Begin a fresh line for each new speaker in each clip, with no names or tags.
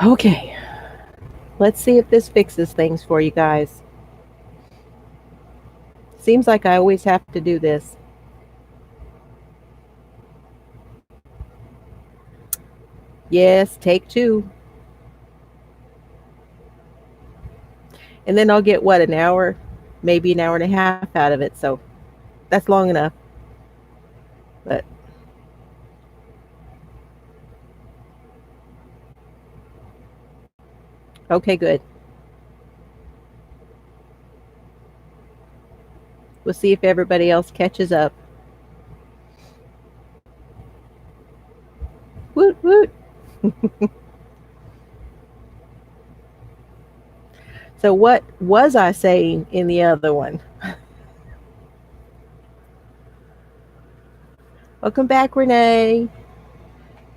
Okay, let's see if this fixes things for you guys. Seems like I always have to do this. Yes, take two. And then I'll get what, an hour, maybe an hour and a half out of it. So that's long enough. But okay, good. We'll see if everybody else catches up. Woot woot. So what was I saying in the other one? Welcome back, Renee.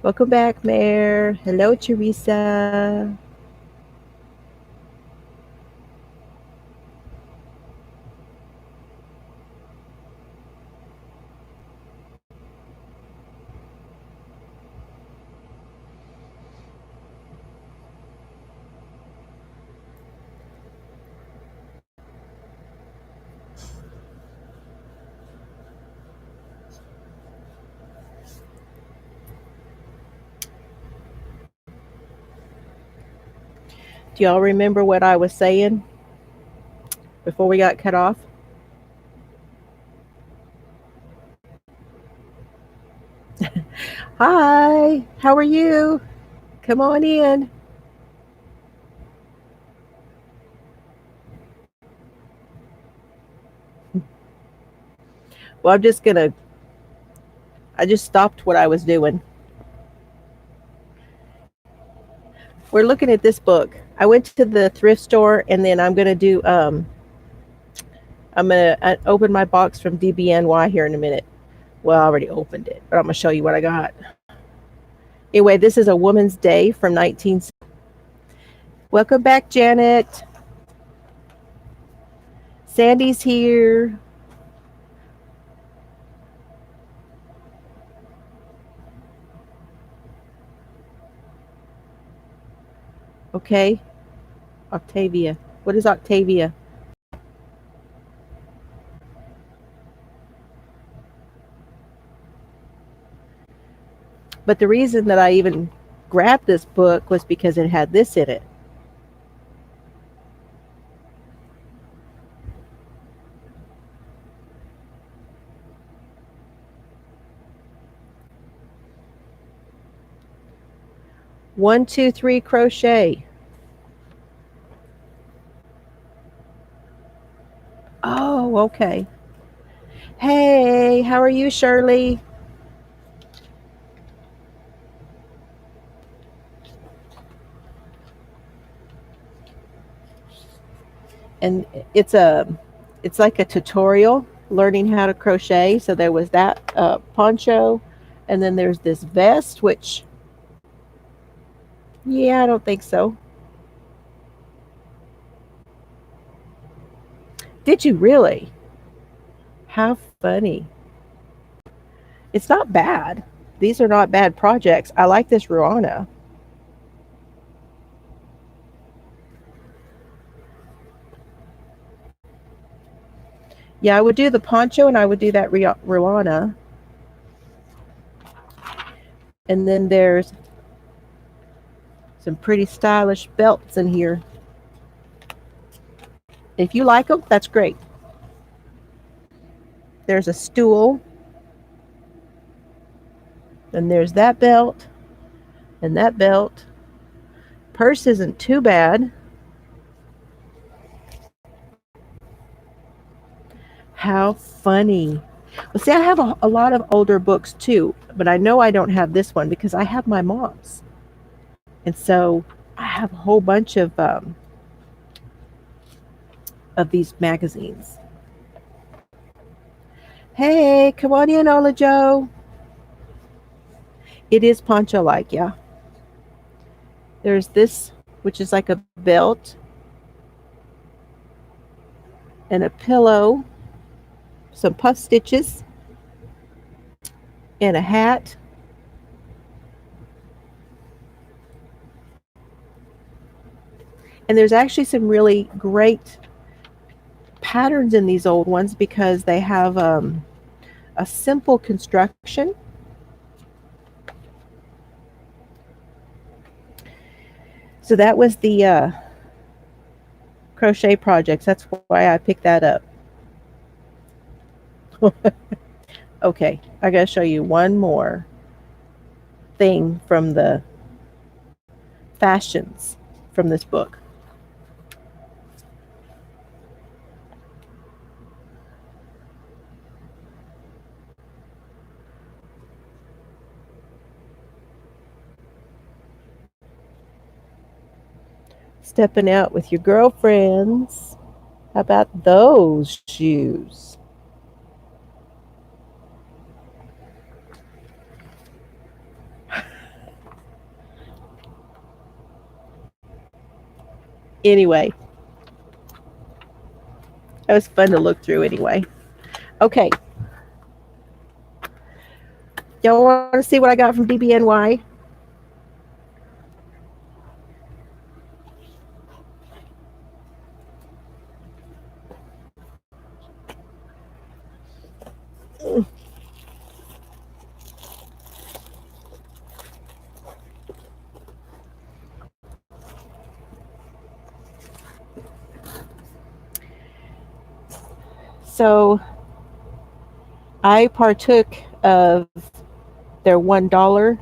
Welcome back, Mayor. Hello, Teresa. Do y'all remember what I was saying before we got cut off? Hi, how are you? Come on in. Well, I just stopped what I was doing. We're looking at this book. I went to the thrift store and then I'm going to open my box from DBNY here in a minute. Well, I already opened it, but I'm going to show you what I got. Anyway, this is a Woman's Day from 19. Welcome back, Janet. Sandy's here. Okay, Octavia. What is Octavia? But the reason that I even grabbed this book was because it had this in it. One, two, three, crochet. Oh, okay. Hey, how are you, Shirley? And it's a, it's like a tutorial learning how to crochet. So there was that poncho, and then there's this vest, which, yeah, I don't think so. Did you really? How funny. It's not bad. These are not bad projects. I like this Ruana. Yeah, I would do the poncho and I would do that Ruana. And then there's some pretty stylish belts in here. If you like them, that's great. There's a stool, and there's that belt, and that belt. Purse isn't too bad. How funny. Well, see, I have a lot of older books too, but I know I don't have this one because I have my mom's. And so I have a whole bunch of these magazines. Hey, come on in, Ola Joe. It is poncho like, yeah. There's this, which is like a belt and a pillow, some puff stitches, and a hat. And there's actually some really great patterns in these old ones because they have a simple construction. So that was the crochet projects. That's why I picked that up. Okay, I gotta show you one more thing from the fashions from this book. Stepping out with your girlfriends. How about those shoes? Anyway, that was fun to look through anyway. Okay. Y'all want to see what I got from DBNY? So I partook of their $1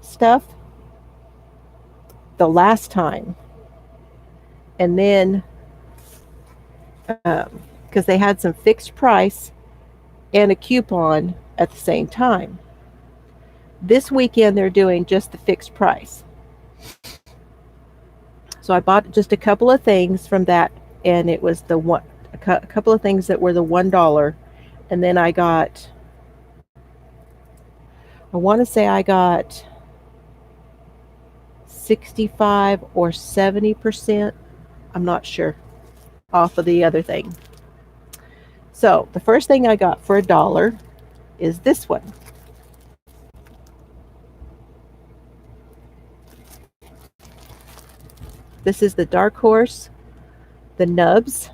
stuff the last time. And then, because they had some fixed price and a coupon at the same time. This weekend, they're doing just the fixed price. So I bought just a couple of things from that, and it was a couple of things that were the $1. And then I want to say I got 65 or 70%. I'm not sure off of the other thing. So the first thing I got for $1 is this one. This is the Dark Horse, the nubs.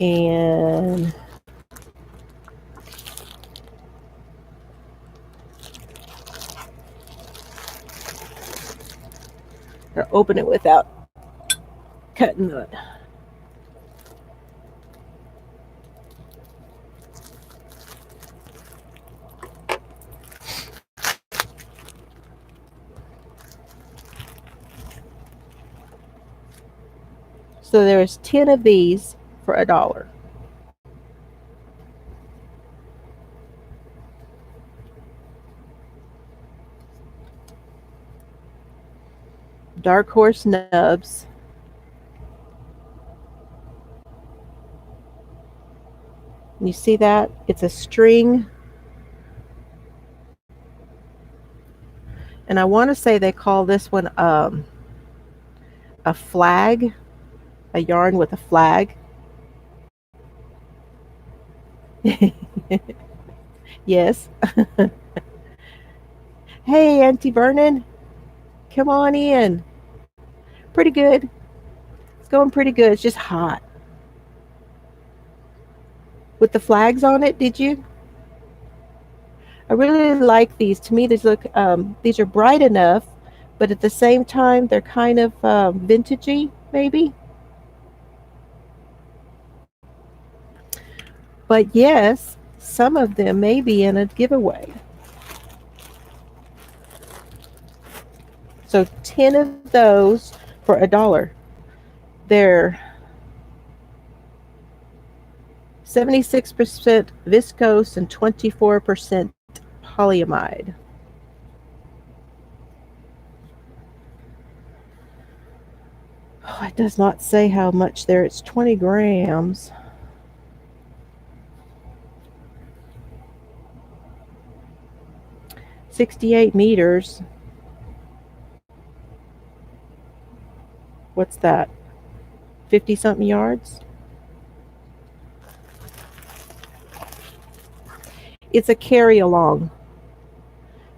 And I'll open it without cutting the So there's 10 of these for $1. Dark Horse nubs. You see that? It's a string. And I want to say they call this one a flag, a yarn with a flag. Yes. Hey, Auntie Vernon, come on in. Pretty good. It's going pretty good. It's just hot. With the flags on it, did you? I really like these. To me, these are bright enough, but at the same time, they're kind of vintagey, maybe. But yes, some of them may be in a giveaway. So 10 of those for $1. They're 76% viscose and 24% polyamide. Oh, it does not say how much there. It's 20 grams. $68 meters. What's that? 50 something yards? It's a carry along.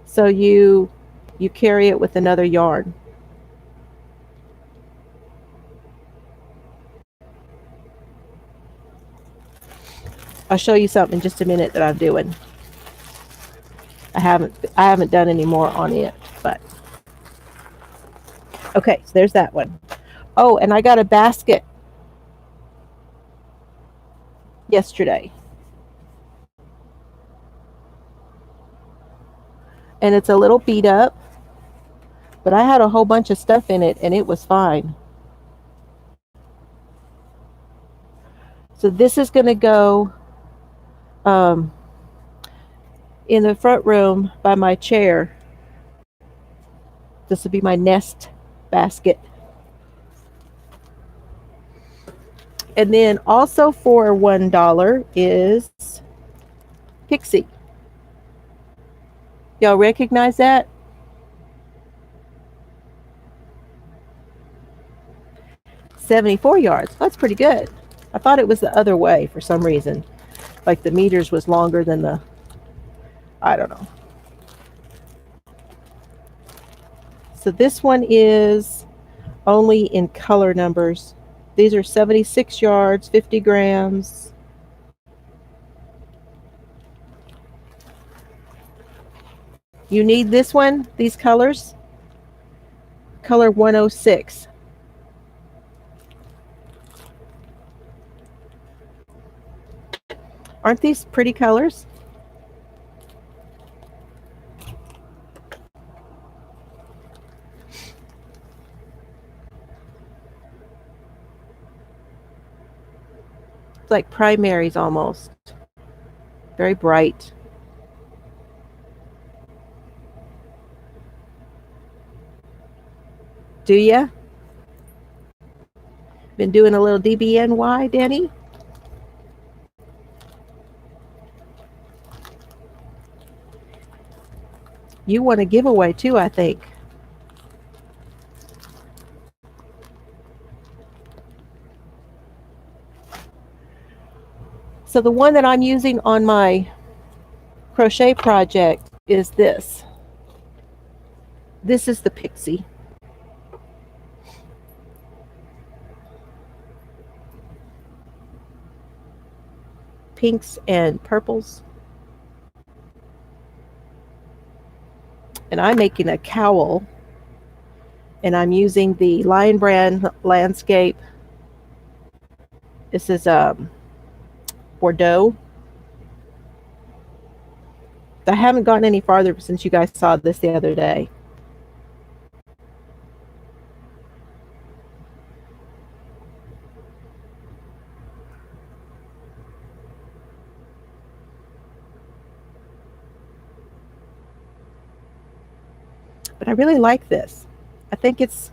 So you carry it with another yarn. I'll show you something in just a minute that I'm doing. I haven't done any more on it, but okay, so there's that one. Oh, and I got a basket yesterday. And it's a little beat up, but I had a whole bunch of stuff in it and it was fine. So this is going to go um, in the front room by my chair. This will be my nest basket. And then also for $1 is Pixie. Y'all recognize that? $74. That's pretty good. I thought it was the other way for some reason. Like the meters was longer than the, I don't know. So this one is only in color numbers. These are 76 yards, 50 grams. You need this one, these colors. Color 106. Aren't these pretty colors? It's like primaries almost. Very bright. Do ya? Been doing a little DBNY, Danny? You want a giveaway too, I think. So the one that I'm using on my crochet project is this. This is the Pixie. Pinks and purples. And I'm making a cowl, and I'm using the Lion Brand Landscape. This is Bordeaux. I haven't gotten any farther since you guys saw this the other day. But I really like this. I think it's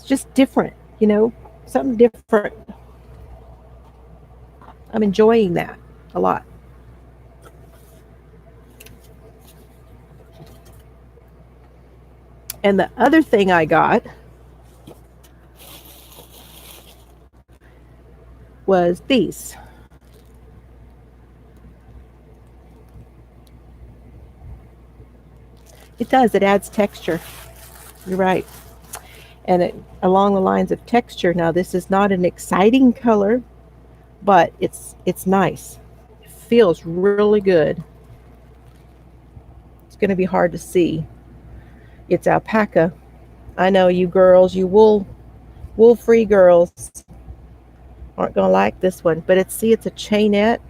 just different, you know, something different. I'm enjoying that a lot. And the other thing I got was these. It does, it adds texture. You're right. And along the lines of texture, now this is not an exciting color, but it's nice. It feels really good. It's going to be hard to see. It's alpaca. I know you girls, you wool-free girls aren't going to like this one, but it's a chainette.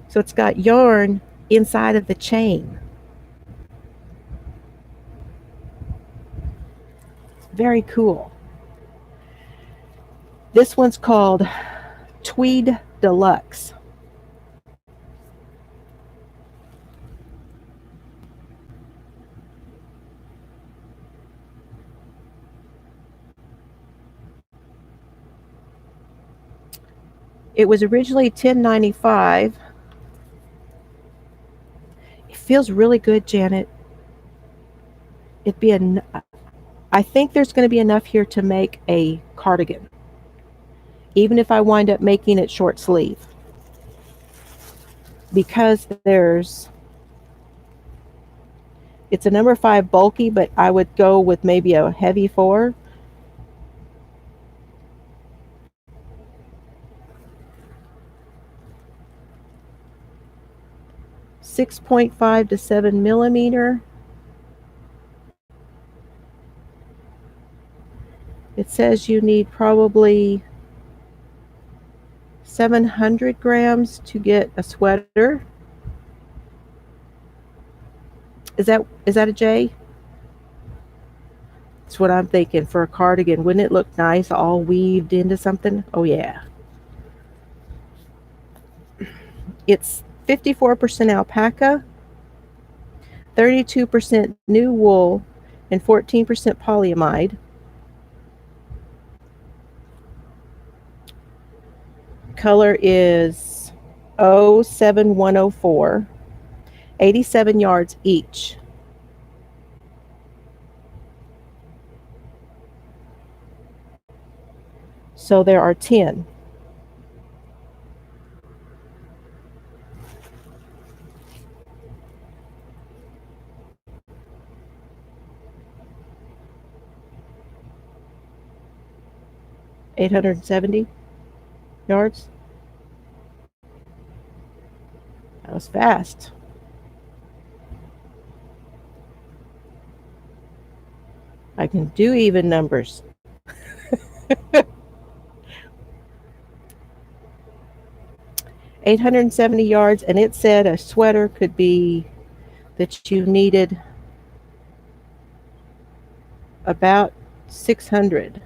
So it's got yarn inside of the chain. Very cool. This one's called Tweed Deluxe. It was originally $10.95. It feels really good, Janet. I think there's going to be enough here to make a cardigan, even if I wind up making it short sleeve, because it's a number 5 bulky, but I would go with maybe a heavy 4 6.5 to 7 millimeter. It says you need probably 700 grams to get a sweater. Is that a J? That's what I'm thinking for a cardigan. Wouldn't it look nice all weaved into something? Oh yeah. It's 54% alpaca, 32% new wool, and 14% polyamide. Color is 07104, 87 yards each. So there are 10. $870 yards. That was fast. I can do even numbers. $870, and it said a sweater could be that you needed about 600.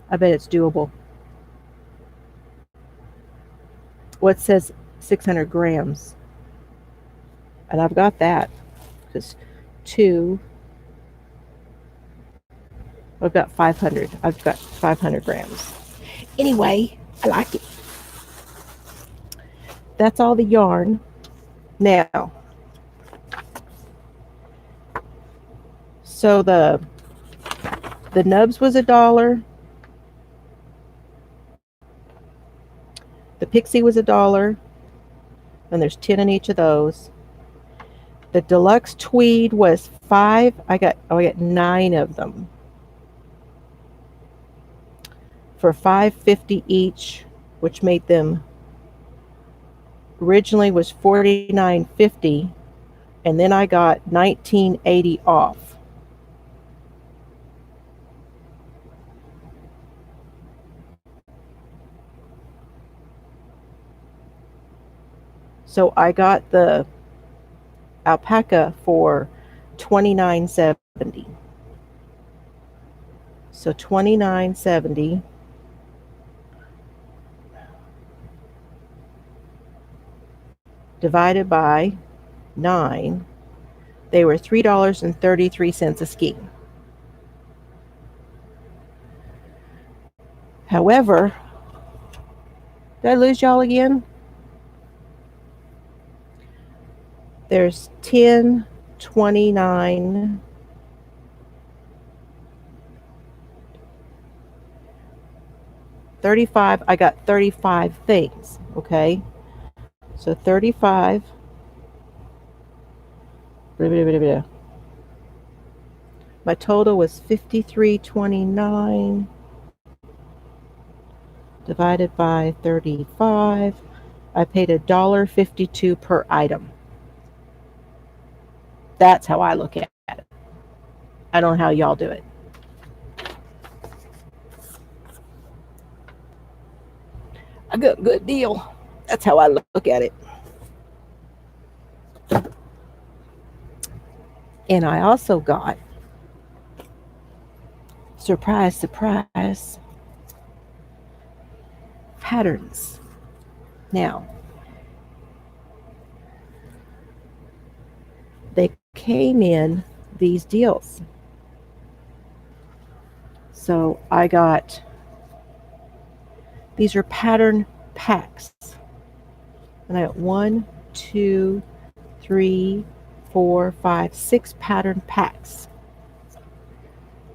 I bet it's doable. What says 600 grams? And I've got that because I've got 500. I've got 500 grams. Anyway, I like it. That's all the yarn. Now, so the nubs was $1. The pixie was $1. And there's 10 in each of those. The deluxe tweed was $5. I got 9 of them for $5.50 each, which made them originally was $49.50, and then I got $19.80 off. So I got the alpaca for $29.70. So $29.70 divided by 9, they were $3.33 a skein. However, did I lose y'all again? There's 10, 29, 35. I got 35 things, okay? So 35. My total was $53.29 divided by 35. I paid $1.52 per item. That's how I look at it. I don't know how y'all do it. I got a good deal. That's how I look at it. And I also got, surprise, surprise, patterns. Now, they came in these deals. So I got, these are pattern packs. And I got 1, 2, 3, 4, 5, 6 pattern packs.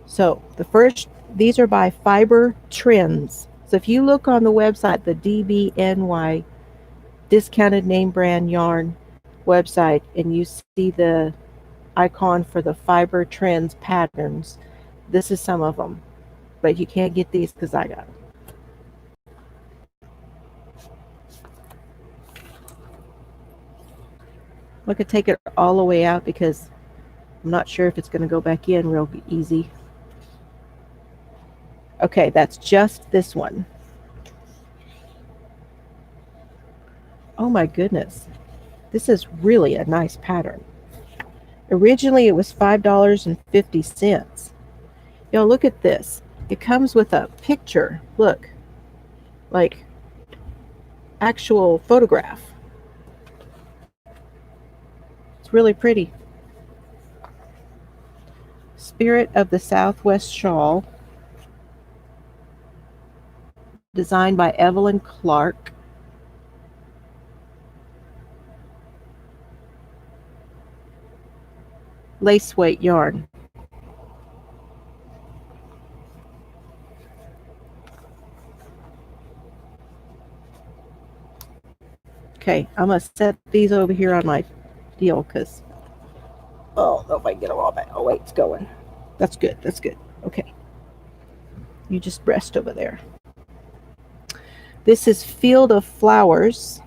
So the first, these are by Fiber Trends. So if you look on the website, the DBNY, Discounted Name Brand Yarn website, and you see the icon for the Fiber Trends patterns, this is some of them. But you can't get these because I got them. I could take it all the way out because I'm not sure if it's going to go back in real easy. Okay, that's just this one. Oh my goodness. This is really a nice pattern. Originally it was $5.50. Yo, look at this. It comes with a picture. Look. Like actual photograph. It's really pretty. Spirit of the Southwest shawl. Designed by Evelyn Clark. Lace weight yarn. Okay, I'm going to set these over here on my deal because, oh, I don't know if I can get them all back. Oh, wait, it's going. That's good. That's good. Okay. You just rest over there. This is Field of Flowers.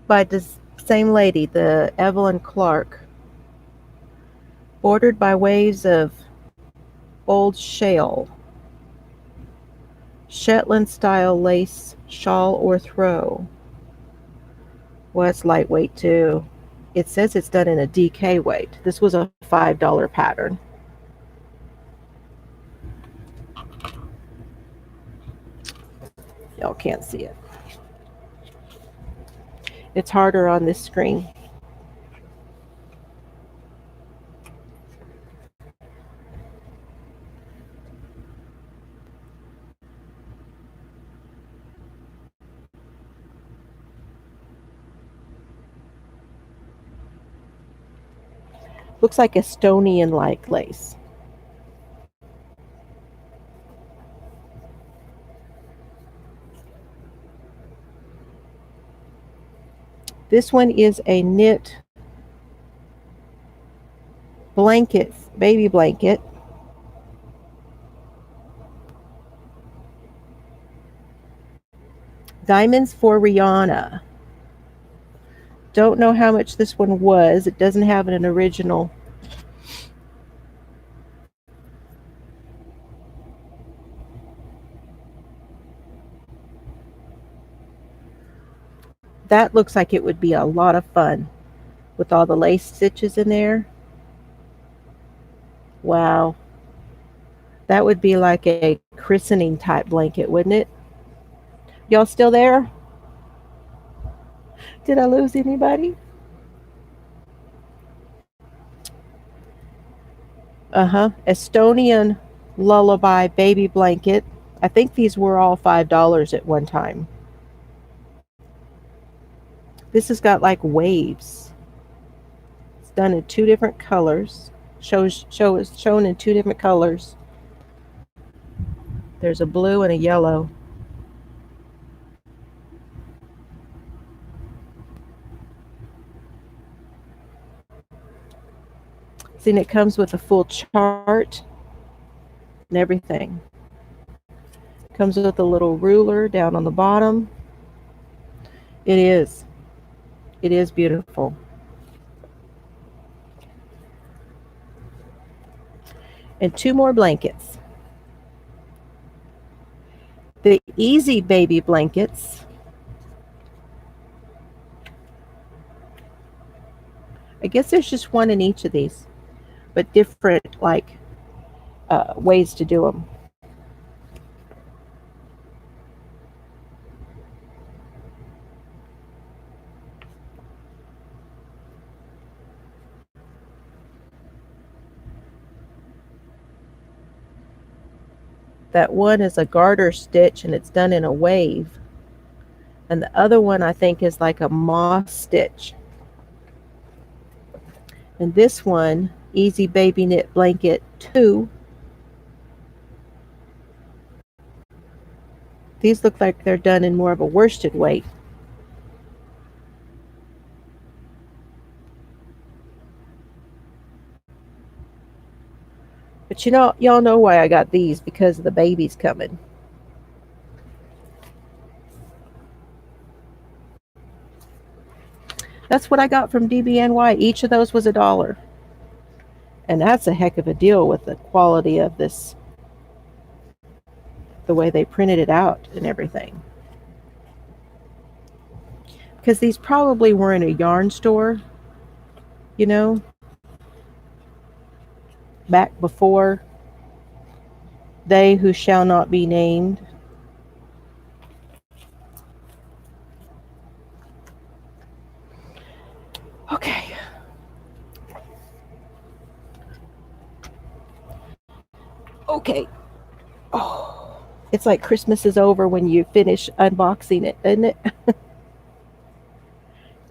By this same lady, the Evelyn Clark. Bordered by waves of old shale. Shetland style lace shawl or throw. Well, it's lightweight too. It says it's done in a DK weight. This was a $5 pattern. Y'all can't see it. It's harder on this screen. Looks like Estonian-like lace. This one is a knit blanket, baby blanket. Diamonds for Rihanna. Don't know how much this one was. It doesn't have an original. That looks like it would be a lot of fun with all the lace stitches in there. Wow. That would be like a christening type blanket, wouldn't it? Y'all still there? Did I lose anybody? Estonian Lullaby baby blanket. I think these were all $5 at one time. This has got like waves. It's done in 2 different colors. Shown in 2 different colors. There's a blue and a yellow. See, and it comes with a full chart and everything. Comes with a little ruler down on the bottom. It is beautiful. And 2 more blankets. The Easy Baby blankets. I guess there's just one in each of these, but different like ways to do them. That one is a garter stitch and it's done in a wave. And the other one I think is like a moss stitch. And this one, Easy Baby Knit Blanket 2. These look like they're done in more of a worsted weight. But you know, y'all know why I got these, because of the babies coming. That's what I got from DBNY. Each of those was $1. And that's a heck of a deal with the quality of this, the way they printed it out and everything. Because these probably were in a yarn store, you know, back before they who shall not be named. Okay. Okay. Oh, it's like Christmas is over when you finish unboxing it, isn't it?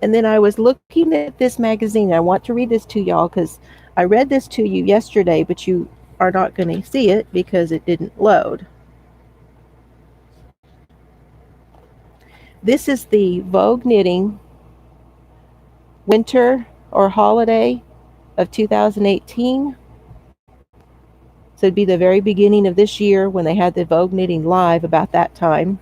And then I was looking at this magazine. I want to read this to y'all because I read this to you yesterday, but you are not going to see it because it didn't load. This is the Vogue Knitting Winter or Holiday of 2018. So it'd be the very beginning of this year when they had the Vogue Knitting Live about that time.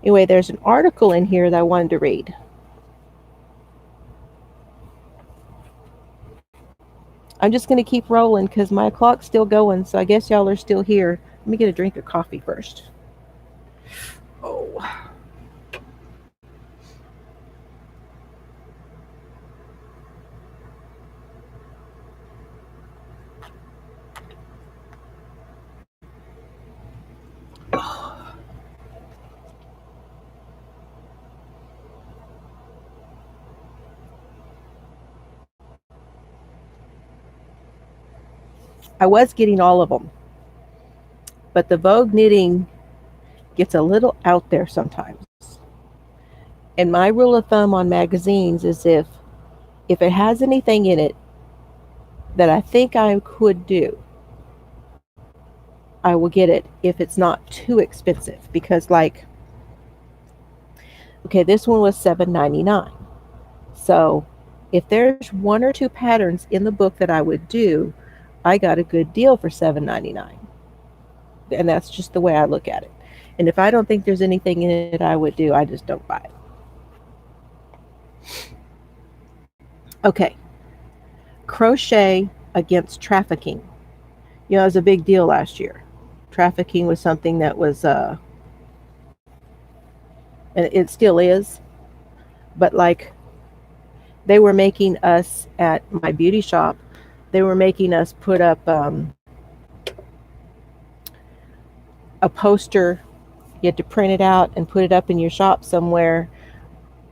Anyway, there's an article in here that I wanted to read. I'm just going to keep rolling because my clock's still going, so I guess y'all are still here. Let me get a drink of coffee first. Oh. I was getting all of them, but the Vogue Knitting gets a little out there sometimes. And my rule of thumb on magazines is if it has anything in it that I think I could do, I will get it if it's not too expensive. Because, like, okay, this one was $7.99. So if there's one or two patterns in the book that I would do, I got a good deal for $7.99. And that's just the way I look at it. And if I don't think there's anything in it I would do, I just don't buy it. Okay. Crochet against trafficking. You know, it was a big deal last year. Trafficking was something that was, and it still is, but like they were making us at my beauty shop, they were making us put up a poster. You had to print it out and put it up in your shop somewhere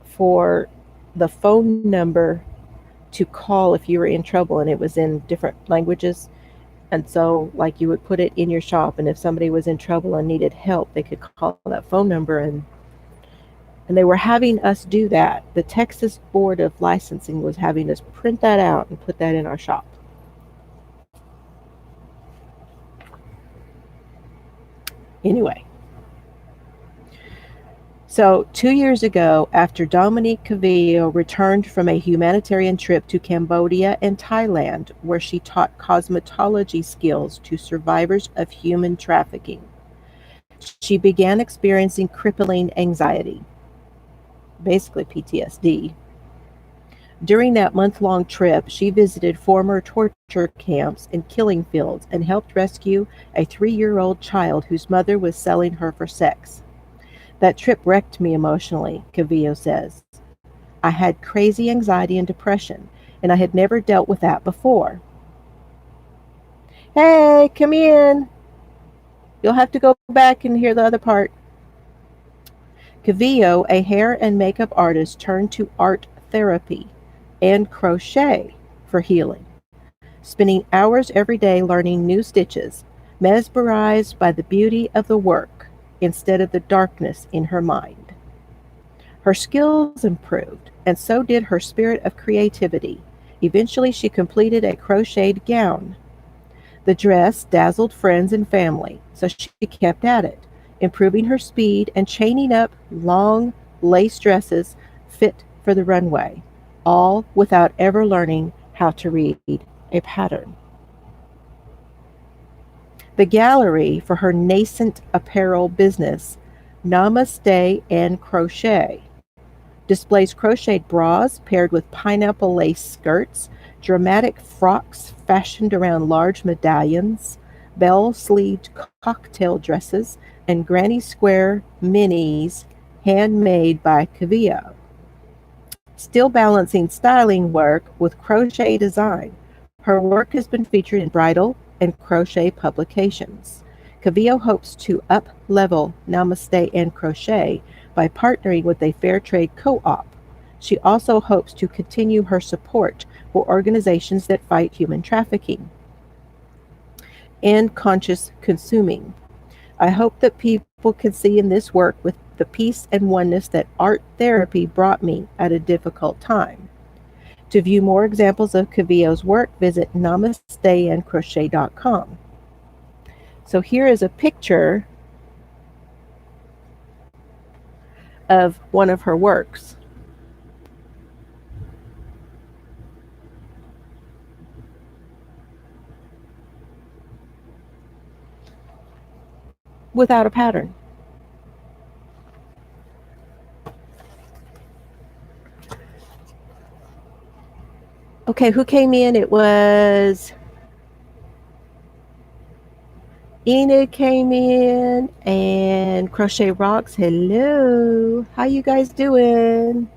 for the phone number to call if you were in trouble, and it was in different languages. And so, like, you would put it in your shop, and if somebody was in trouble and needed help, they could call that phone number. And they were having us do that. The Texas Board of Licensing was having us print that out and put that in our shop. Anyway, so 2 years ago, after Dominique Cavillo returned from a humanitarian trip to Cambodia and Thailand, where she taught cosmetology skills to survivors of human trafficking, she began experiencing crippling anxiety, basically PTSD. During that month-long trip, she visited former torture camps and killing fields and helped rescue a 3-year-old child whose mother was selling her for sex. That trip wrecked me emotionally, Cavillo says. I had crazy anxiety and depression, and I had never dealt with that before. Hey, come in. You'll have to go back and hear the other part. Cavillo, a hair and makeup artist, turned to art therapy and crochet for healing, spending hours every day learning new stitches, mesmerized by the beauty of the work instead of the darkness in her mind. Her skills improved, and so did her spirit of creativity. Eventually, she completed a crocheted gown. The dress dazzled friends and family, so she kept at it, improving her speed and chaining up long lace dresses fit for the runway, all without ever learning how to read a pattern. The gallery for her nascent apparel business, Namaste and Crochet, displays crocheted bras paired with pineapple lace skirts, dramatic frocks fashioned around large medallions, bell sleeved cocktail dresses, and granny square minis handmade by Cavillo. Still balancing styling work with crochet design, her work has been featured in bridal and crochet publications. Cavillo hopes to up-level Namaste and Crochet by partnering with a fair trade co-op. She also hopes to continue her support for organizations that fight human trafficking and conscious consuming. I hope that people can see in this work with the peace and oneness that art therapy brought me at a difficult time. To view more examples of Cavillo's work, visit namasteandcrochet.com. So here is a picture of one of her works. Without a pattern. Okay, who came in? It was Enid came in and Crochet Rocks. Hello. How you guys doing?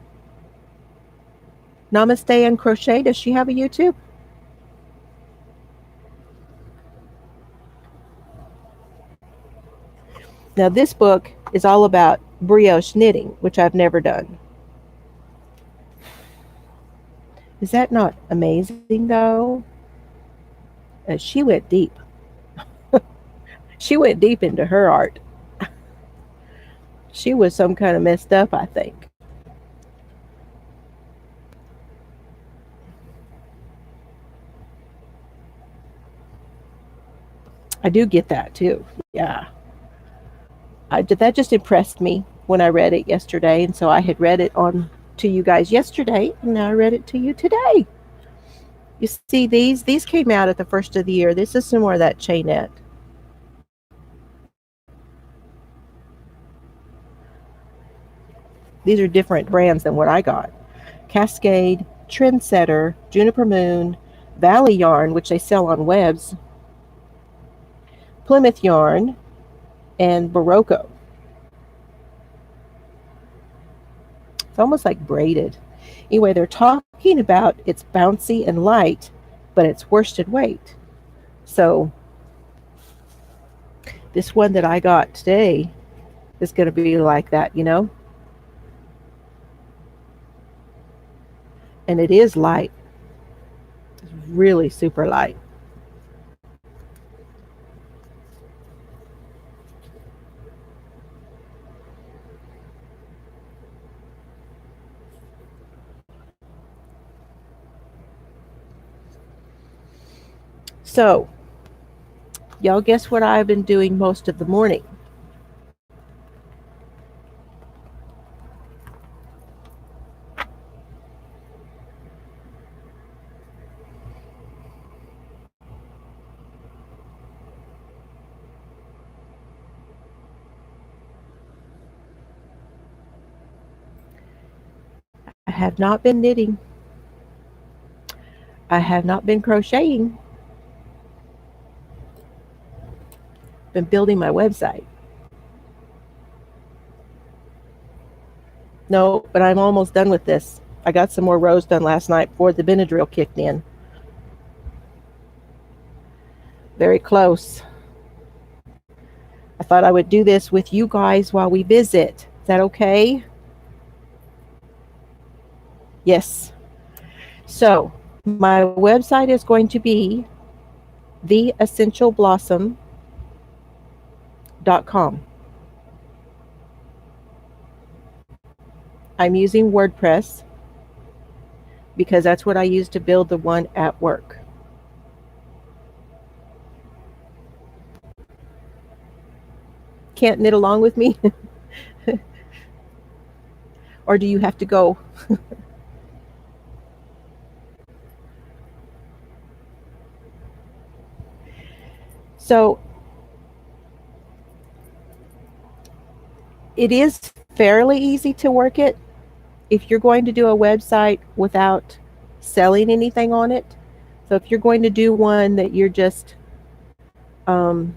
Namaste and Crochet. Does she have a YouTube? Now this book is all about brioche knitting, which I've never done. Is that not amazing though? She went deep. She went deep into her art. She was some kind of messed up, I think. I do get that too. Yeah. That just impressed me when I read it yesterday. And so I had read it on to you guys yesterday, and now I read it to you today. You see, these came out at the first of the year. This is some more of that chainette. These are different brands than what I got. Cascade, Trendsetter, Juniper Moon, Valley Yarn, which they sell on webs, Plymouth Yarn, and Barocco. It's almost like braided. Anyway, they're talking about it's bouncy and light, but it's worsted weight. So this one that I got today is going to be like that, you know? And it is light. It's really super light. So, y'all guess what I've been doing most of the morning? I have not been knitting. I have not been crocheting. Been building my website. No, but I'm almost done with this. I got some more rows done last night before the Benadryl kicked in. Very close. I thought I would do this with you guys while we visit. Is that okay? Yes. So, my website is going to be theessentialblossom.com. I'm using WordPress because that's what I use to build the one at work. Can't knit along with me? Or do you have to go? So it is fairly easy to work it if you're going to do a website without selling anything on it. So if you're going to do one that you're just um,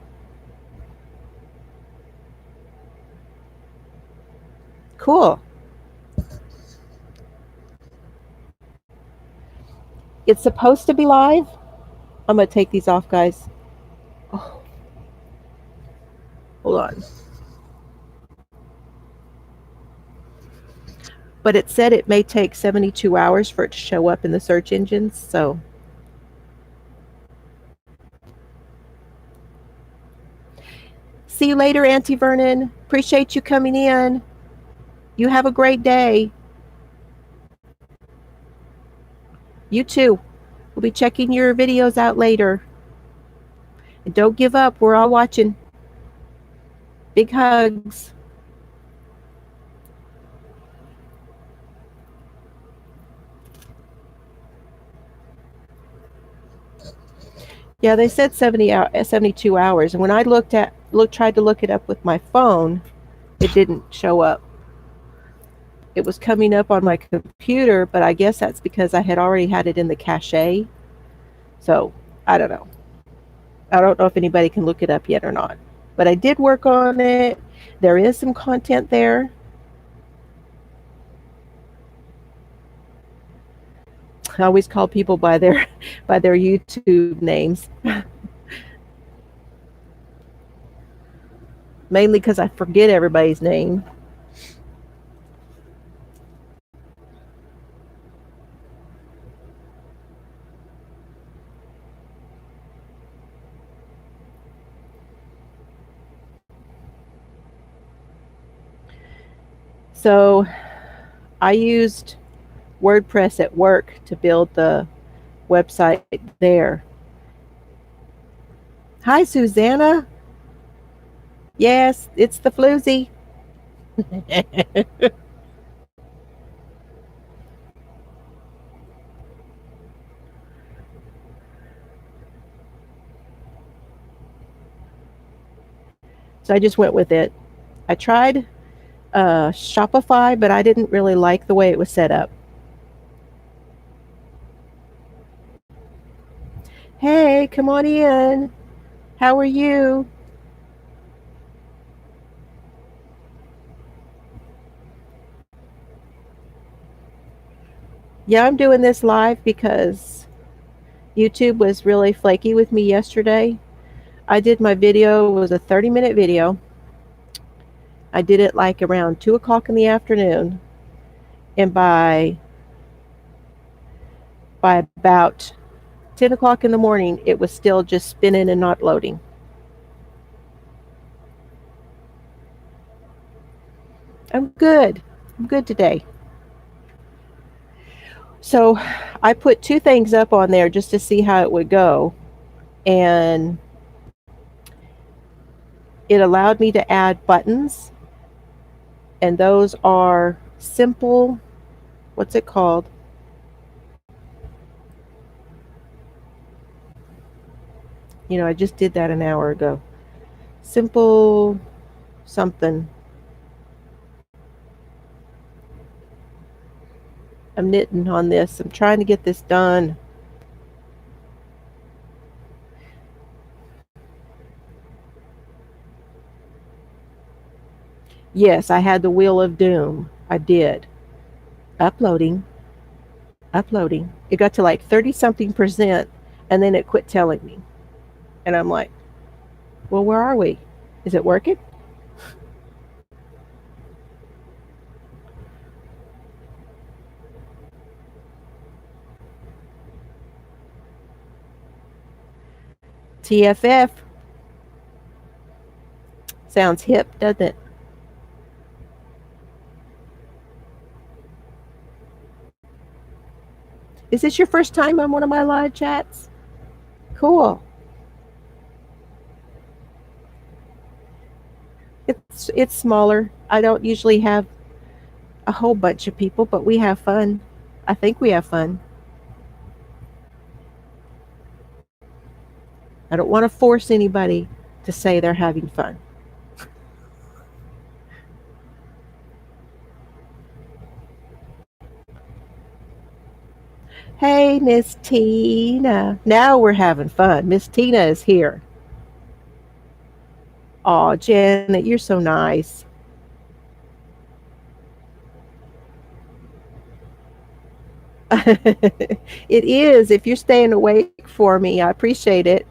cool. It's supposed to be live. I'm gonna take these off, guys. Oh, hold on. But it said it may take 72 hours for it to show up in the search engines. So see you later, Auntie Vernon. Appreciate you coming in. You have a great day. You too. We'll be checking your videos out later. And don't give up. We're all watching. Big hugs. Yeah, they said 72 hours. And when I tried to look it up with my phone, it didn't show up. It was coming up on my computer, but I guess that's because I had already had it in the cache. So I don't know. I don't know if anybody can look it up yet or not. But I did work on it. There is some content there. I always call people by their YouTube names. Mainly because I forget everybody's name. So I used WordPress at work to build the website there. Hi, Susanna. Yes, it's the floozy. So I just went with it. I tried Shopify, but I didn't really like the way it was set up. Hey, come on in. How are you? Yeah, I'm doing this live because YouTube was really flaky with me yesterday. I did my video, it was a 30-minute video. I did it like around 2 o'clock in the afternoon. And by about 10 o'clock in the morning, it was still just spinning and not loading. I'm good. I'm good today. So I put 2 things up on there just to see how it would go. And it allowed me to add buttons. And those are simple, what's it called? You know, I just did that an hour ago. Simple something. I'm knitting on this. I'm trying to get this done. Yes, I had the Wheel of Doom. I did. Uploading. Uploading. It got to like 30 something percent and then it quit telling me. And I'm like, well, where are we? Is it working? TFF. Sounds hip, doesn't it? Is this your first time on one of my live chats? Cool. It's smaller. I don't usually have a whole bunch of people, but we have fun. I think we have fun. I don't want to force anybody to say they're having fun. Hey, Miss Tina. Now we're having fun. Miss Tina is here. Aw, Janet, you're so nice. It is. If you're staying awake for me, I appreciate it.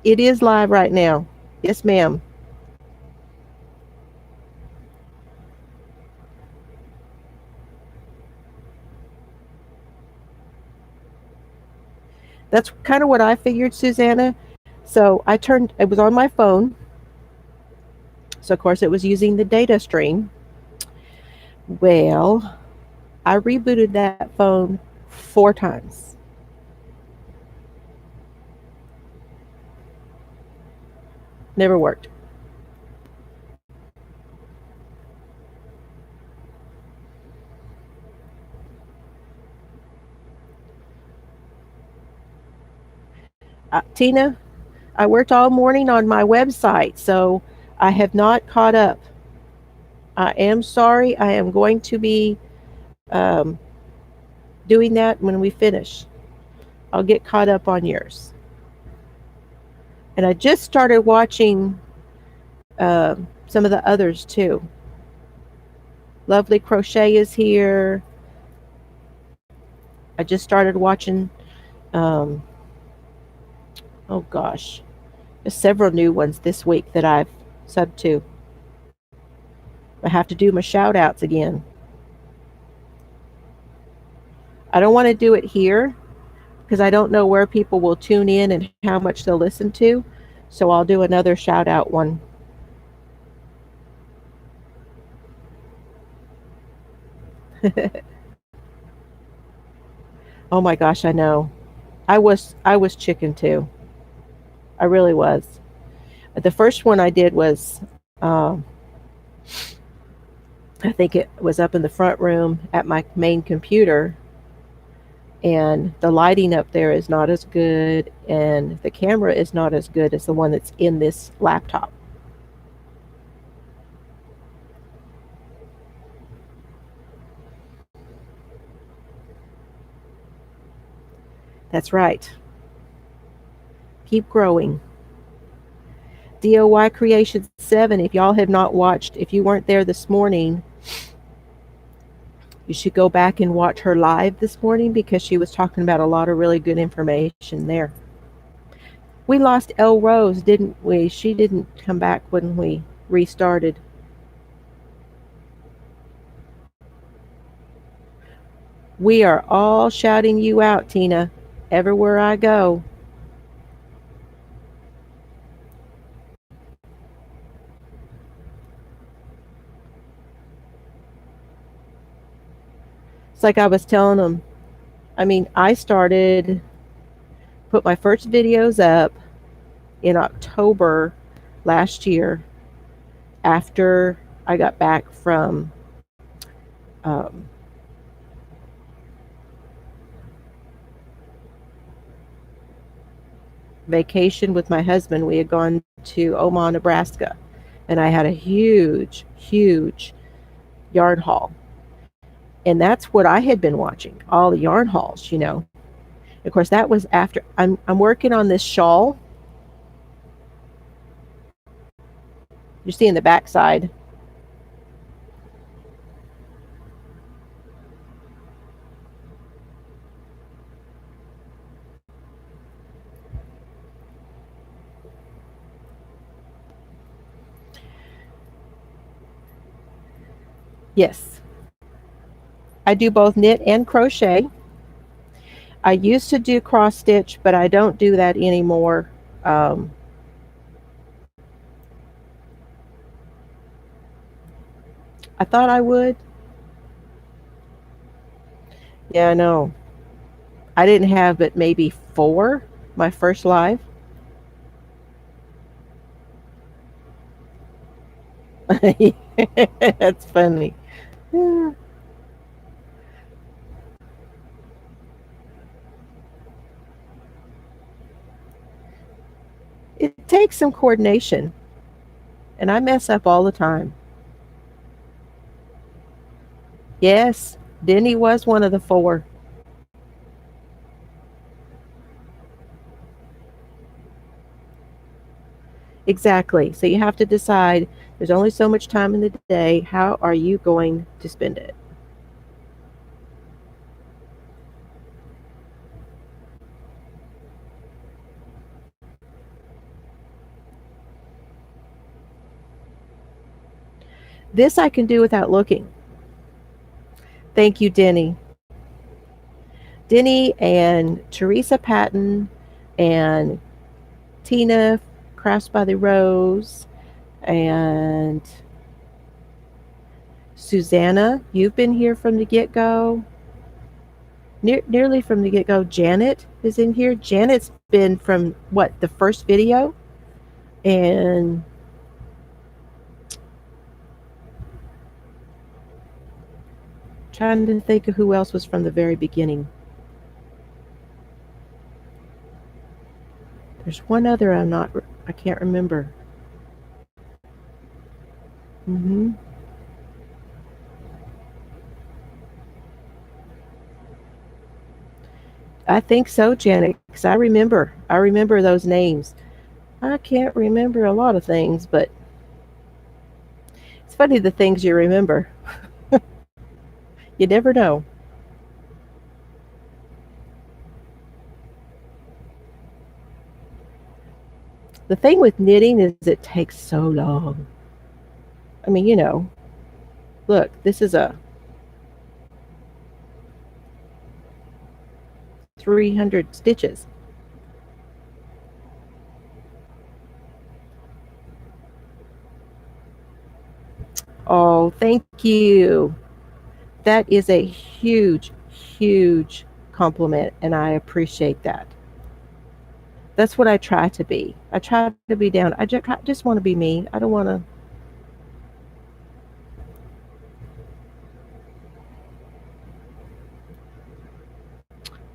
It is live right now. Yes, ma'am. That's kind of what I figured, Susanna. So it was on my phone. So, of course, it was using the data stream. Well, I rebooted that phone 4 times. Never worked. Tina, I worked all morning on my website, so I have not caught up. I am sorry. I am going to be um, doing that when we finish. I'll get caught up on yours. And I just started watching some of the others too. Lovely Crochet is here. I just started watching, um, oh gosh, there's several new ones this week that I've subbed to. I have to do my shout outs again. I don't want to do it here because I don't know where people will tune in and how much they'll listen to. So I'll do another shout out one. Oh my gosh, I know. I was chicken too. I really was. The first one I did was um, I think it was up in the front room at my main computer, and the lighting up there is not as good, and the camera is not as good as the one that's in this laptop. That's right. Keep growing. DOY Creation 7, if y'all have not watched, if you weren't there this morning, you should go back and watch her live this morning because she was talking about a lot of really good information there. We lost El Rose, didn't we? She didn't come back when we restarted. We are all shouting you out, Tina, everywhere I go. It's like I was telling them. I mean, I started, put my first videos up in October last year after I got back from um, vacation with my husband. We had gone to Omaha, Nebraska, and I had a huge, huge yarn haul. And that's what I had been watching, all the yarn hauls. Of course, that was after I'm working on this shawl. You're seeing the backside. Yes, I do both knit and crochet. I used to do cross stitch, but I don't do that anymore. Um, I thought I would. Yeah, I know. I didn't have but maybe four my first live. That's funny. Yeah. It takes some coordination, and I mess up all the time. Yes, Denny was one of the four. Exactly. So you have to decide there's only so much time in the day. How are you going to spend it? This I can do without looking. Thank you, Denny. Denny and Teresa Patton and Tina Crafts by the Rose and Susanna. You've been here from the get go. Nearly from the get go. Janet is in here. Janet's been from what, the first video? And trying to think of who else was from the very beginning. There's one other I can't remember. Hmm. I think so, Janet, because I remember those names. I can't remember a lot of things, but it's funny the things you remember. You never know. The thing with knitting is it takes so long. I mean, look, this is a 300 stitches. Oh, thank you. That is a huge, huge compliment, and I appreciate that. That's what I try to be. I try to be down. I just want to be me. I don't want to.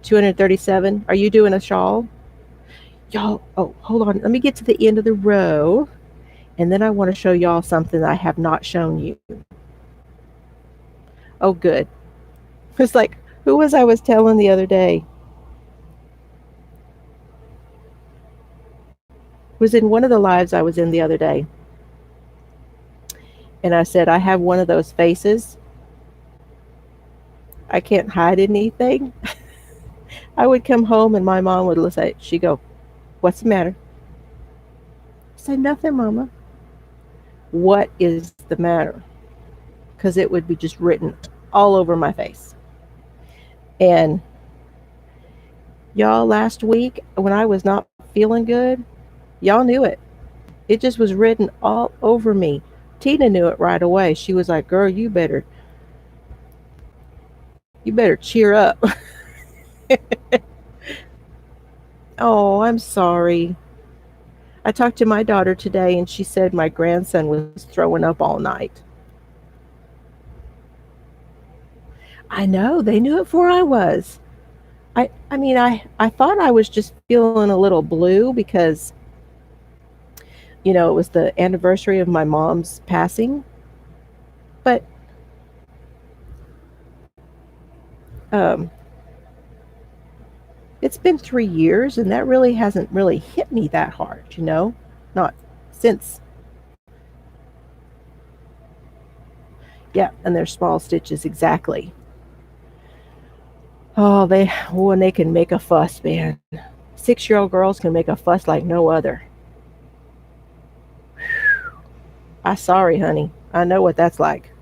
237. Are you doing a shawl? Y'all, oh, hold on. Let me get to the end of the row, and then I want to show y'all something I have not shown you. Oh, good. It's like, who was telling the other day? It was in one of the lives I was in the other day. And I said, I have one of those faces. I can't hide anything. I would come home and my mom would say, she'd go, what's the matter? I said, nothing, Mama. What is the matter? Because it would be just written all over my face. And y'all, last week when I was not feeling good, y'all knew it. It just was written all over me. Tina knew it right away. She was like, girl, you better cheer up. Oh, I'm sorry. I talked to my daughter today and she said my grandson was throwing up all night. I know, they knew it before I was. I mean, I thought I was just feeling a little blue because, it was the anniversary of my mom's passing. But um, it's been 3 years and that really hasn't really hit me that hard. Not since. Yeah, and they're small stitches, exactly. Oh, when they can make a fuss, man. 6-year-old girls can make a fuss like no other. I'm sorry, honey. I know what that's like.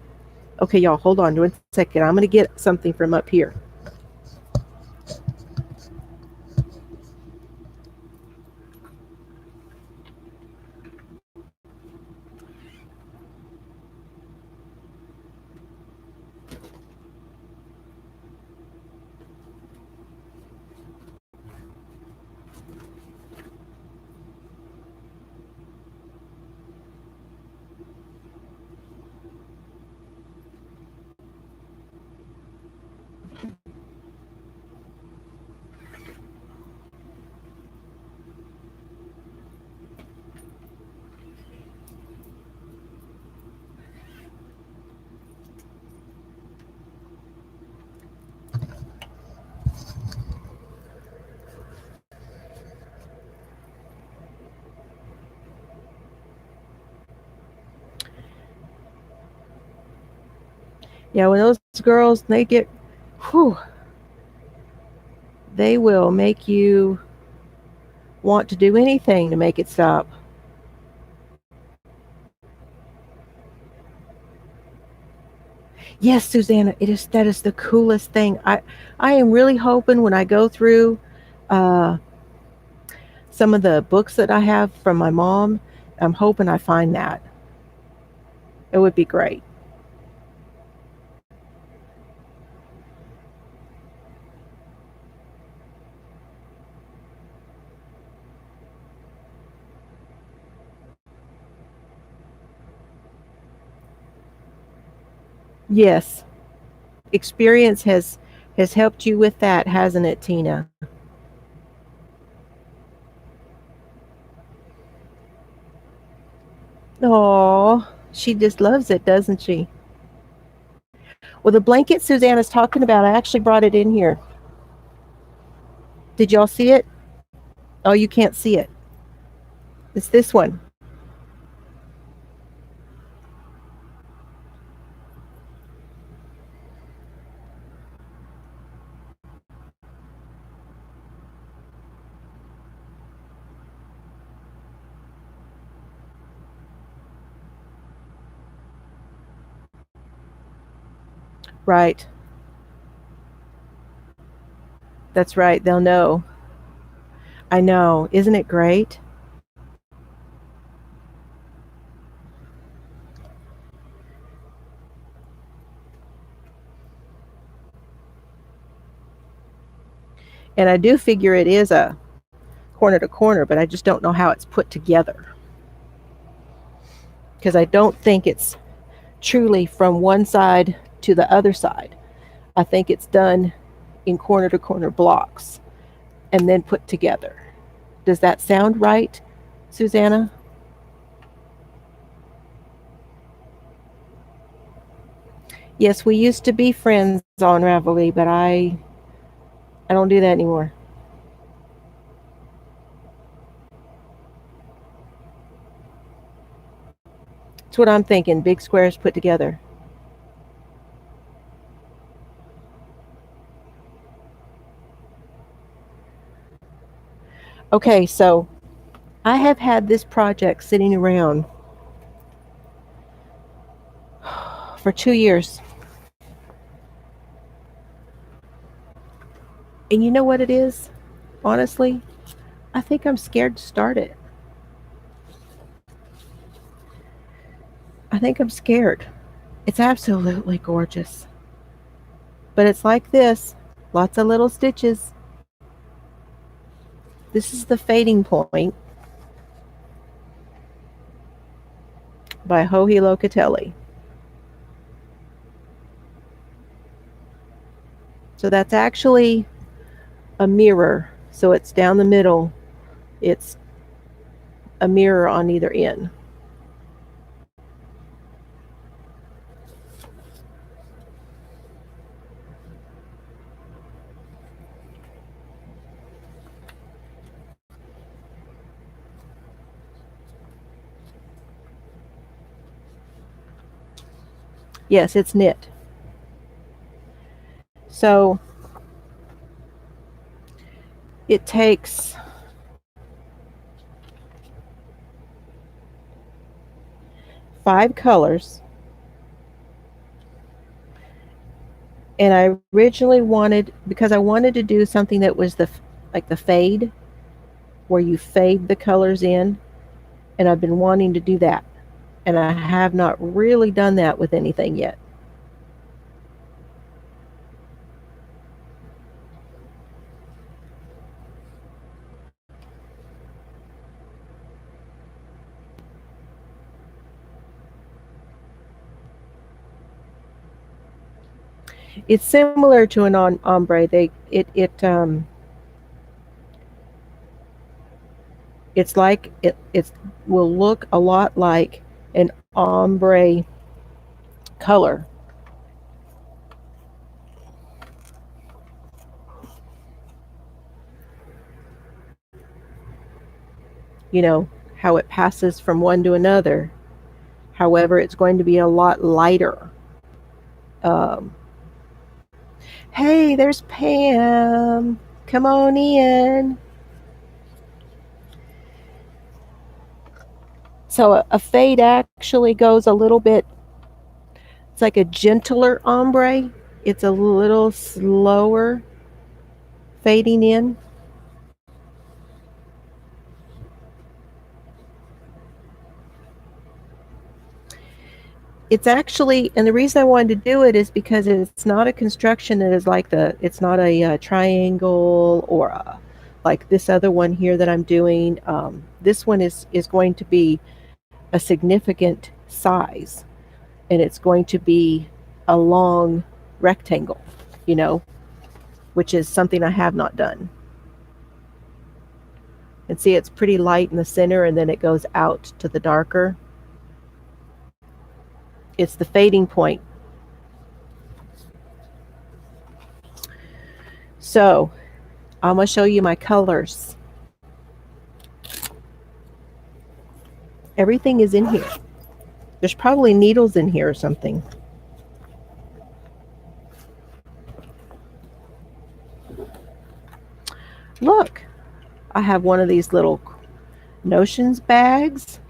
Okay, y'all, hold on 1 second. I'm going to get something from up here. Yeah, when those girls, they get, whew, they will make you want to do anything to make it stop. Yes, Susanna, it is. That is the coolest thing. I am really hoping when I go through uh, some of the books that I have from my mom, I'm hoping I find that. It would be great. Yes, experience has helped you with that, hasn't it, Tina? Oh, she just loves it, doesn't she? Well, the blanket Susanna's talking about, I actually brought it in here. Did y'all see it? Oh, you can't see it. It's this one. Right. That's right. They'll know. I know. Isn't it great? And I do figure it is a corner to corner, but I just don't know how it's put together because I don't think it's truly from one side to the other side. I think it's done in corner to corner blocks and then put together. Does that sound right, Susanna? Yes, we used to be friends on Ravelry, but I don't do that anymore. That's what I'm thinking. Big squares put together. Okay, so I have had this project sitting around for 2 years. And you know what it is? Honestly, I think I'm scared to start it. I think I'm scared. It's absolutely gorgeous. But it's like this, lots of little stitches. This is the Fading Point by Joji Locatelli. So that's actually a mirror. So it's down the middle. It's a mirror on either end. Yes, it's knit. So it takes 5 colors. And I originally wanted, because I wanted to do something that was like the fade, where you fade the colors in, and I've been wanting to do that. And I have not really done that with anything yet. It's similar to an ombre. It's like it will look a lot like an ombre color. You know how it passes from one to another. However, it's going to be a lot lighter Um, hey, there's Pam. Come on in. So a fade actually goes a little bit, it's like a gentler ombre. It's a little slower fading in. It's actually, and the reason I wanted to do it is because it's not a construction that is like it's not a, triangle or like this other one here that I'm doing. This one is going to be a significant size, and it's going to be a long rectangle, you know, which is something I have not done. And see, it's pretty light in the center, and then it goes out to the darker. It's the fading point. So I'm going to show you my colors. Everything is in here. There's probably needles in here or something. Look, I have one of these little Notions bags.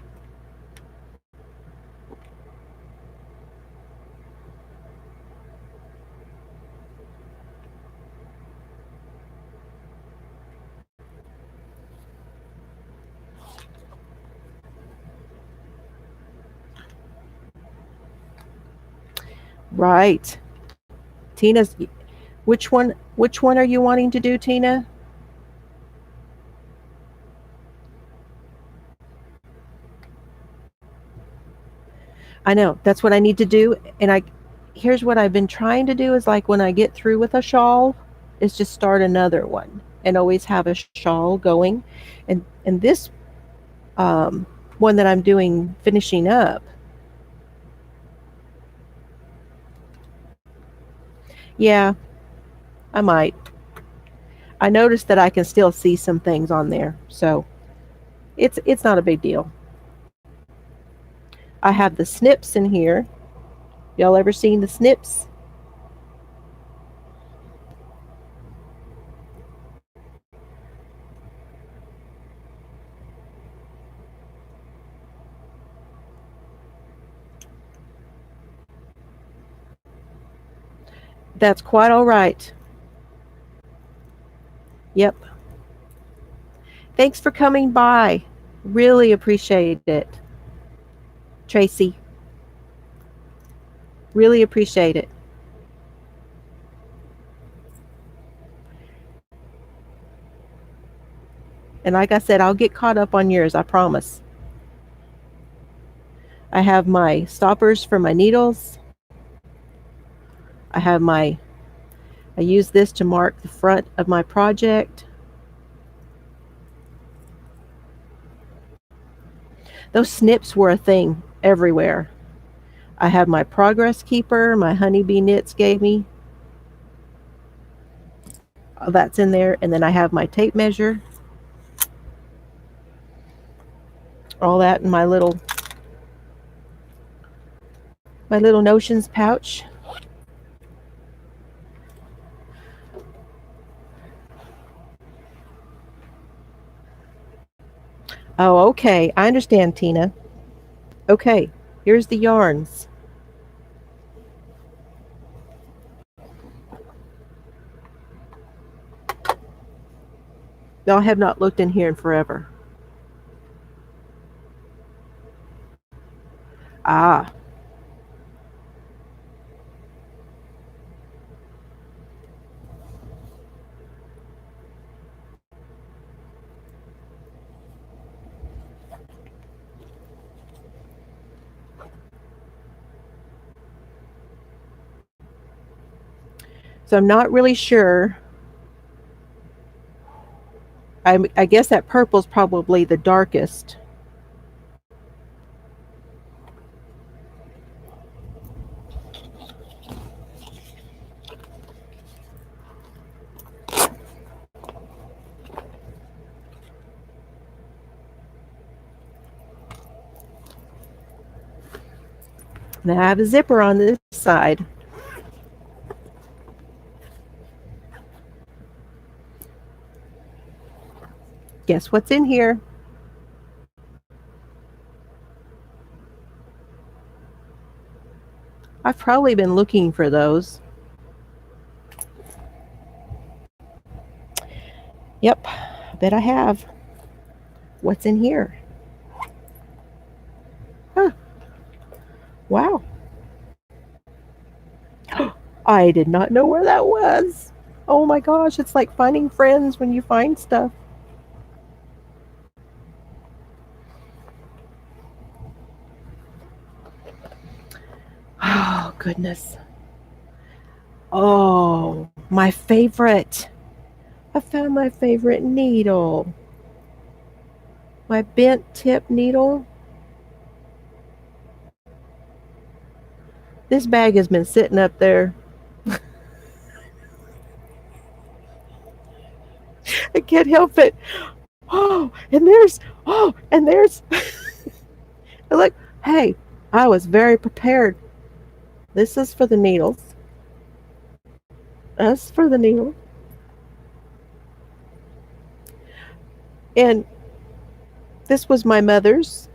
Right. Tina's, which one are you wanting to do, Tina? I know, that's what I need to do. And here's what I've been trying to do is like when I get through with a shawl, is just start another one and always have a shawl going. And this one that I'm doing, finishing up, yeah, I might. I noticed that I can still see some things on there, so it's not a big deal. I have the snips in here. Y'all ever seen the snips? That's quite all right. Yep. Thanks for coming by. Really appreciate it. Tracy, really appreciate it. And like I said, I'll get caught up on yours, I promise. I have my stoppers for my needles. I have I use this to mark the front of my project. Those snips were a thing everywhere. I have my progress keeper, my honeybee knits gave me. That's in there. And then I have my tape measure. All that in my little Notions pouch. Oh, okay. I understand, Tina. Okay, here's the yarns. Y'all have not looked in here in forever. Ah. So I'm not really sure. I guess that purple's probably the darkest. And I have a zipper on this side. Guess what's in here? I've probably been looking for those. Yep, I bet I have. What's in here? Huh, wow. I did not know where that was. Oh my gosh, it's like finding friends when you find stuff. Oh, goodness. Oh, my favorite. I found my favorite needle. My bent tip needle. This bag has been sitting up there. I can't help it. Oh, and there's. Look, hey, I was very prepared. This is for the needles. That's for the needle. And this was my mother's.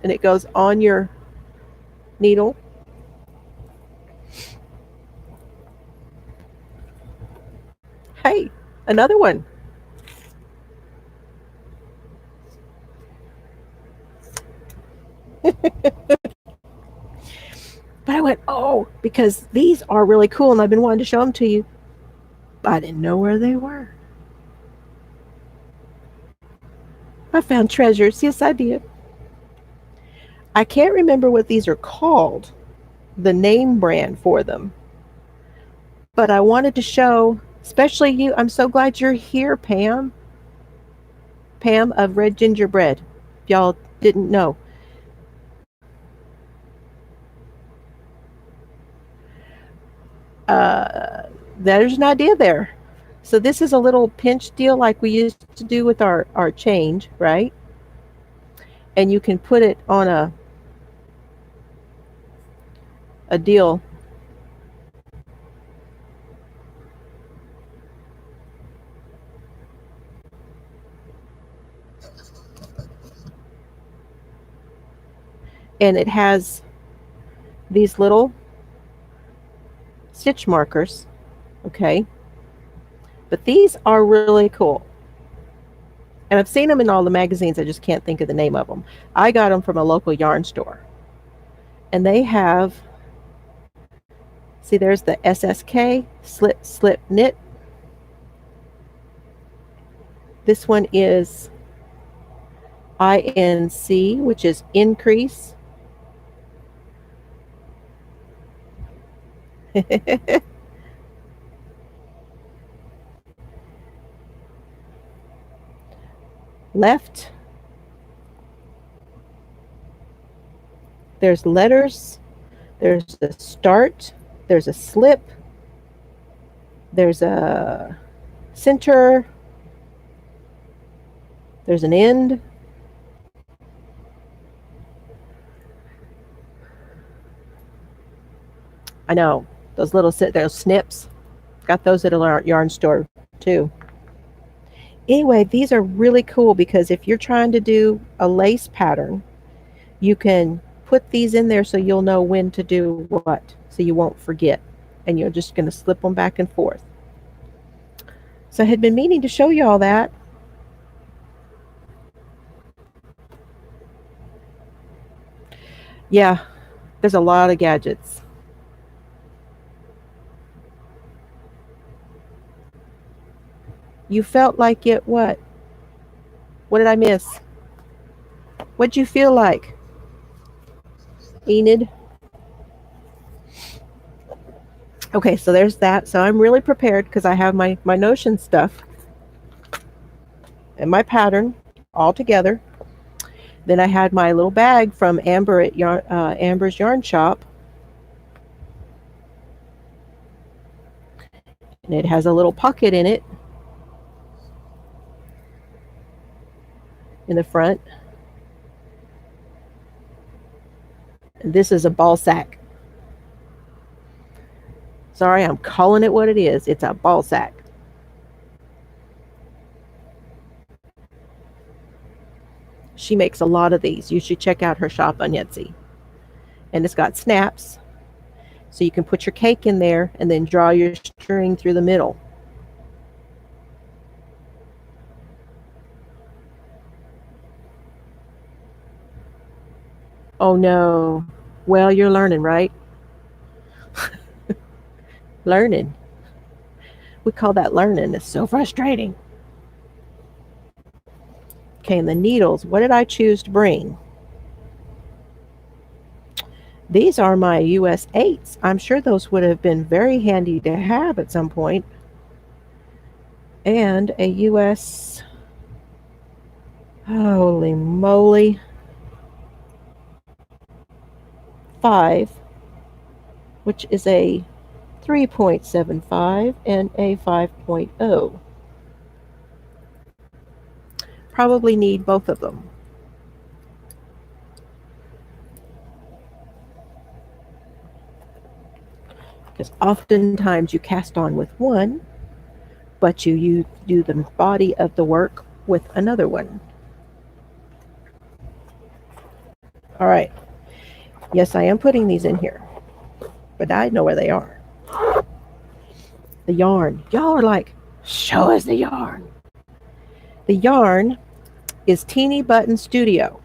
And it goes on your needle. Hey, another one. But I went, oh, because these are really cool and I've been wanting to show them to you. But I didn't know where they were. I found treasures. Yes, I did. I can't remember what these are called, the name brand for them. But I wanted to show, especially you. I'm so glad you're here, Pam. Pam of Red Gingerbread. If y'all didn't know. There's an idea there. So this is a little pinch deal like we used to do with our change, right? And you can put it on a deal. And it has these little stitch markers, okay? But these are really cool. And I've seen them in all the magazines. I just can't think of the name of them. I got them from a local yarn store. And they have, see, there's the SSK, slip, slip, knit. This one is INC, which is increase. Left. There's letters. There's a start. There's a slip. There's a center. There's an end. I know those little those snips. Got those at a yarn store too. Anyway, these are really cool because if you're trying to do a lace pattern, you can put these in there so you'll know when to do what, so you won't forget. And you're just going to slip them back and forth. So I had been meaning to show you all that. Yeah, there's a lot of gadgets. You felt like it what? What did I miss? What'd you feel like? Enid? Okay, so there's that. So I'm really prepared because I have my Notion stuff and my pattern all together. Then I had my little bag from Amber at Amber's Yarn Shop. And it has a little pocket in it in the front. And this is a ball sack. Sorry, I'm calling it what it is. It's a ball sack. She makes a lot of these. You should check out her shop on Etsy. And it's got snaps, so you can put your cake in there and then draw your string through the middle. Oh no. Well, you're learning, right? Learning. We call that learning. It's so frustrating. Okay, and the needles. What did I choose to bring? These are my US 8s. I'm sure those would have been very handy to have at some point. And a US, holy moly, 5, which is a 3.75 and a 5.0. Probably need both of them. Because oftentimes you cast on with one, but you do the body of the work with another one. All right. Yes, I am putting these in here, but I know where they are. The yarn. Y'all are like, show us the yarn. The yarn is Teeny Button Studio.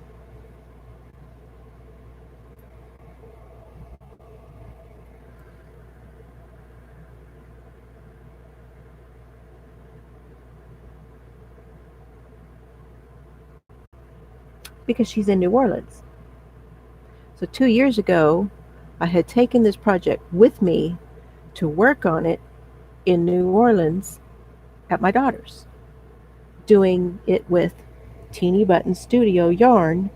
Because she's in New Orleans. So 2 years ago, I had taken this project with me to work on it in New Orleans at my daughter's, doing it with Teeny Button Studio yarn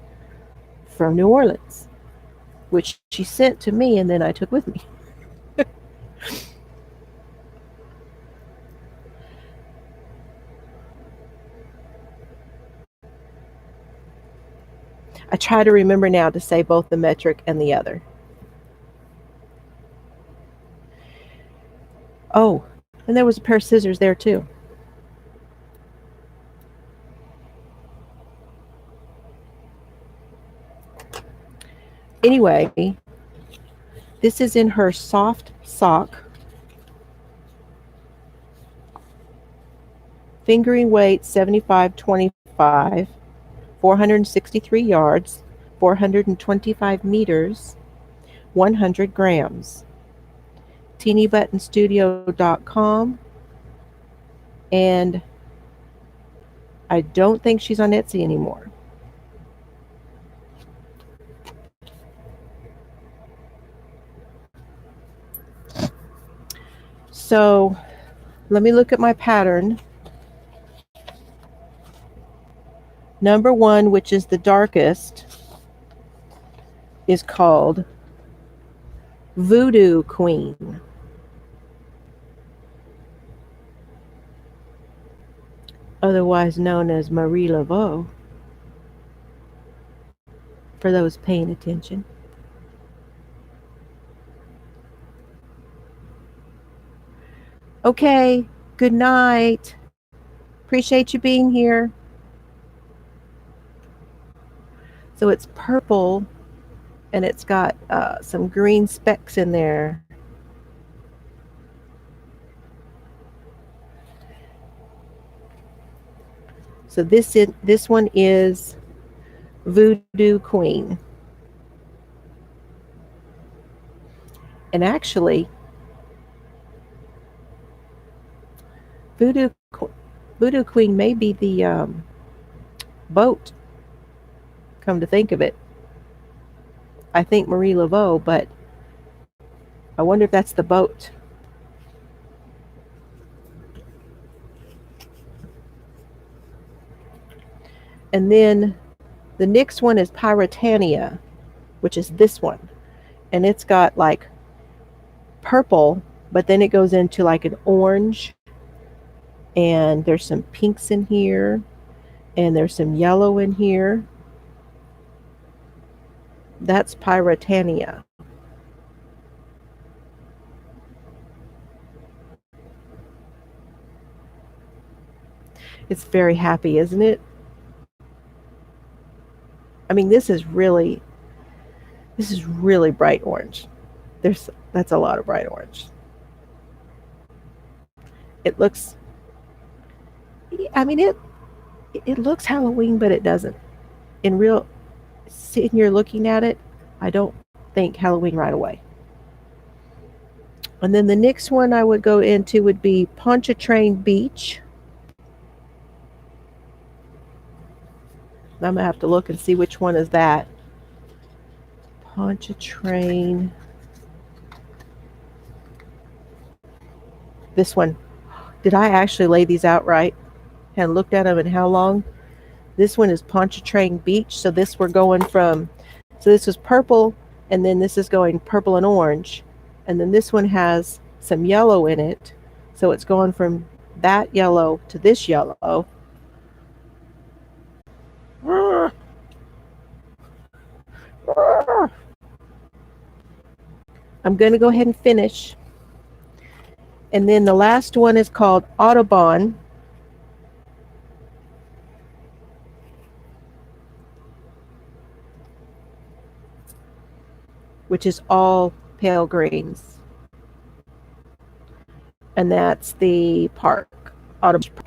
from New Orleans, which she sent to me and then I took with me. I try to remember now to say both the metric and the other. Oh, and there was a pair of scissors there too. Anyway, this is in her soft sock. Fingering weight 75.25, 463 yards, 425 meters, 100 grams. TeenyButtonStudio.com. And I don't think she's on Etsy anymore. So let me look at my pattern. Number 1, which is the darkest, is called Voodoo Queen. Otherwise known as Marie Laveau, for those paying attention. Okay, good night. Appreciate you being here. So it's purple and it's got some green specks in there. So this one is Voodoo Queen. And actually, Voodoo Queen may be the boat, come to think of it. I think Marie Laveau, but I wonder if that's the boat. And then the next one is Pyrotania, which is this one. And it's got like purple, but then it goes into like an orange. And there's some pinks in here. And there's some yellow in here. That's Pyrotania. It's very happy, isn't it? I mean, this is really bright orange. That's a lot of bright orange. It looks, I mean, it looks Halloween, but it doesn't. In real, sitting here looking at it, I don't think Halloween right away. And then the next one I would go into would be Pontchartrain Beach. I'm gonna have to look and see which one is that. Pontchartrain. This one. Did I actually lay these out right? And looked at them and how long? This one is Pontchartrain Beach. So this we're going from, so this was purple, and then this is going purple and orange. And then this one has some yellow in it. So it's going from that yellow to this yellow. I'm going to go ahead and finish. And then the last one is called Audubon. Which is all pale greens. And that's the park. Audubon.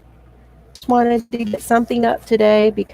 Just wanted to get something up today because